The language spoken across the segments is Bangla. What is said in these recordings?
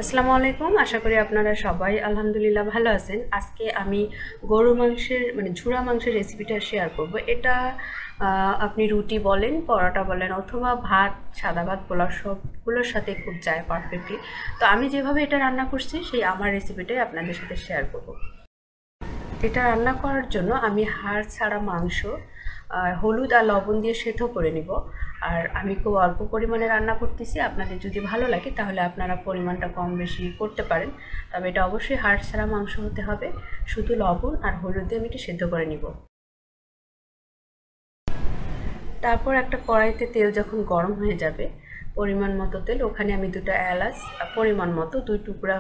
আসসালামু আলাইকুম। আশা করি আপনারা সবাই আলহামদুলিল্লাহ ভালো আছেন। আজকে আমি গরুর মাংসের ঝুরা মাংসের রেসিপিটা শেয়ার করব। এটা আপনি রুটি বলেন, পরোটা বলেন অথবা ভাত, সাদা ভাত, পোলাও সবগুলোর সাথে খুব যায় পারফেক্টলি। তো আমি যেভাবে এটা রান্না করছি সেই আমার রেসিপিটাই আপনাদের সাথে শেয়ার করব। এটা রান্না করার জন্য আমি হাড় ছাড়া মাংস হলুদ আর লবণ দিয়ে সেদ্ধ করে নিব। আর আমি খুব অল্প পরিমাণে রান্না করতেছি, আপনাদের যদি ভালো লাগে তাহলে আপনারা পরিমাণটা কম বেশি করতে পারেন। তবে এটা অবশ্যই হাড় ছাড়া মাংস হতে হবে। শুধু লবণ আর হলুদ দিয়ে আমি এটা সেদ্ধ করে নিব। তারপর একটা কড়াইতে তেল যখন গরম হয়ে যাবে, পরিমাণ মতো তেল, ওখানে আমি দুটো এলাচ, পরিমাণ মতো 2 টুকরা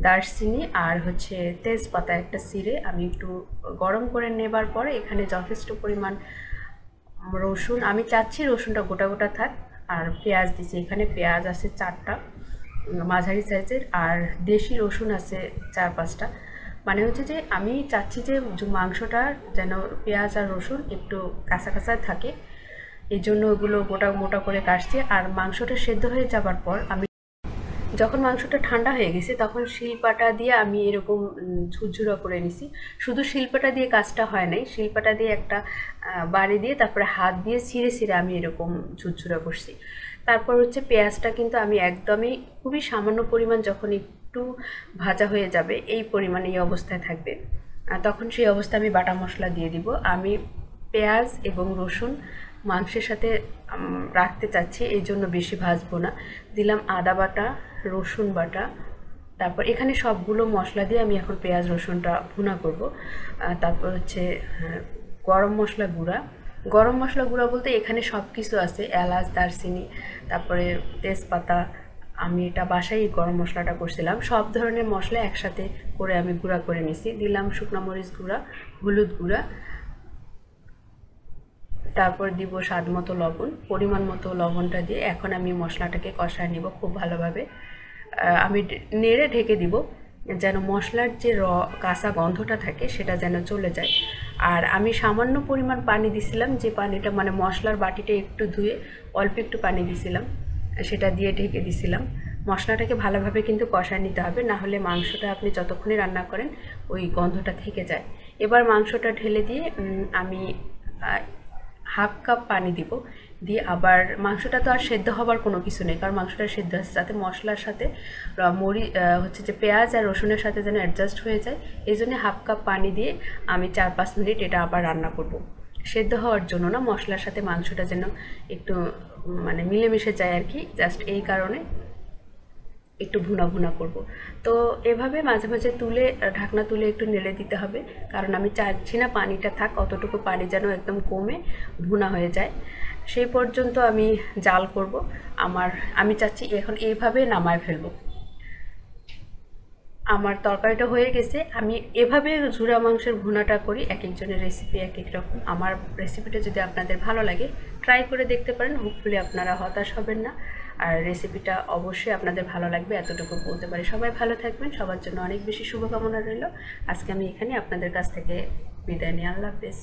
দারচিনি আর তেজপাতা একটা চিড়ে আমি একটু গরম করে নেবার পরে এখানে যথেষ্ট পরিমাণ রসুন, আমি চাচ্ছি রসুনটা গোটা গোটা থাক। আর পেঁয়াজ দিছি, এখানে পেঁয়াজ আছে 4টা মাঝারি সাইজের, আর দেশি রসুন আছে 4-5টা। মানে যে আমি চাচ্ছি যে মাংসটা যেন পেঁয়াজ আর রসুন একটু কাঁচা কাঁচা থাকে, এই জন্য ওগুলো গোটা মোটা করে কাটছি। আর মাংসটা সেদ্ধ হয়ে যাবার পর আমি যখন মাংসটা ঠান্ডা হয়ে গেছে তখন শিলপাটা দিয়ে আমি এরকম ঝুরঝুরা করে নিছি। শুধু শিলপাটা দিয়ে কাজটা হয় নাই, শিলপাটা দিয়ে একটা বাড়ি দিয়ে তারপরে হাত দিয়ে ছিঁড়ে ছিঁড়ে আমি এরকম ঝুরঝুরা করছি। তারপর পেঁয়াজটা কিন্তু আমি একদমই খুবই সামান্য পরিমাণ, যখন একটু ভাজা হয়ে যাবে এই পরিমাণে এই অবস্থায় থাকবে, তখন সেই অবস্থায় আমি বাটা মশলা দিয়ে দিব। আমি পেঁয়াজ এবং রসুন মাংসের সাথে রাখতে চাচ্ছি, এই জন্য বেশি ভাজবো না। দিলাম আদা বাটা, রসুন বাটা, তারপর এখানে সবগুলো মশলা দিয়ে আমি এখন পেঁয়াজ রসুনটা ভুনা করব। তারপর গরম মশলা গুঁড়া। গরম মশলা গুঁড়া বলতে এখানে সব কিছু আছে, এলাচ, দারচিনি, তারপরে তেজপাতা। আমি এটা বাসায় গরম মশলাটা করছিলাম, সব ধরনের মশলা একসাথে করে আমি গুঁড়া করে নিছি। দিলাম শুকনো মরিচ গুঁড়া, হলুদ গুঁড়া, তারপর দিব স্বাদ মতো লবণ। পরিমাণ মতো লবণটা দিয়ে এখন আমি মশলাটাকে কষায় নিব খুব ভালোভাবে। আমি নেড়ে ঢেকে দিব যেন মশলার যে কাঁচা গন্ধটা থাকে সেটা যেন চলে যায়। আর আমি সামান্য পরিমাণ পানি দিছিলাম, যে পানিটা মানে মশলার বাটিটা একটু ধুয়ে অল্প একটু পানি দিছিলাম, সেটা দিয়ে ঢেকে দিছিলাম। মশলাটাকে ভালোভাবে কিন্তু কষায় নিতে হবে, না হলে মাংসটা আপনি যতক্ষণই রান্না করেন ওই গন্ধটা থেকে যায়। এবার মাংসটা ঢেলে দিয়ে আমি 1/2 কাপ পানি দিব। দিয়ে আবার মাংসটা তো আর সেদ্ধ হবার কোনো কিছু নেই, কারণ মাংসটা সেদ্ধ আছে, যাতে মশলার সাথে পেঁয়াজ আর রসুনের সাথে যেন অ্যাডজাস্ট হয়ে যায়, এই জন্য 1/2 কাপ পানি দিয়ে আমি 4-5 মিনিট এটা আবার রান্না করব। সেদ্ধ হওয়ার জন্য না, মশলার সাথে মাংসটা যেন একটু মানে মিলেমিশে যায় আর কি, জাস্ট এই কারণে একটু ভুনা ভুনা করব। তো এভাবে মাঝে মাঝে তুলে ঢাকনা তুলে একটু নেড়ে দিতে হবে, কারণ আমি চাচ্ছি না পানিটা থাক, অতটুকু পানি যেন একদম কমে ভুনা হয়ে যায়, সেই পর্যন্ত আমি জাল করব। আমি চাচ্ছি এখন এইভাবে নামায় ফেলবো। আমার তরকারিটা হয়ে গেছে। আমি এভাবে ঝুরা মাংসের ভুনাটা করি, এক একজনের রেসিপি এক এক রকম। আমার রেসিপিটা যদি আপনাদের ভালো লাগে ট্রাই করে দেখতে পারেন, হোপফুলি আপনারা হতাশ হবেন না। আর রেসিপিটা অবশ্যই আপনাদের ভালো লাগবে, এতটুকু বলতে পারি। সবাই ভালো থাকবেন, সবার জন্য অনেক বেশি শুভকামনা রইল। আজকে আমি এখানে আপনাদের কাছ থেকে বিদায় নিই। আল্লাহ হাফেজ।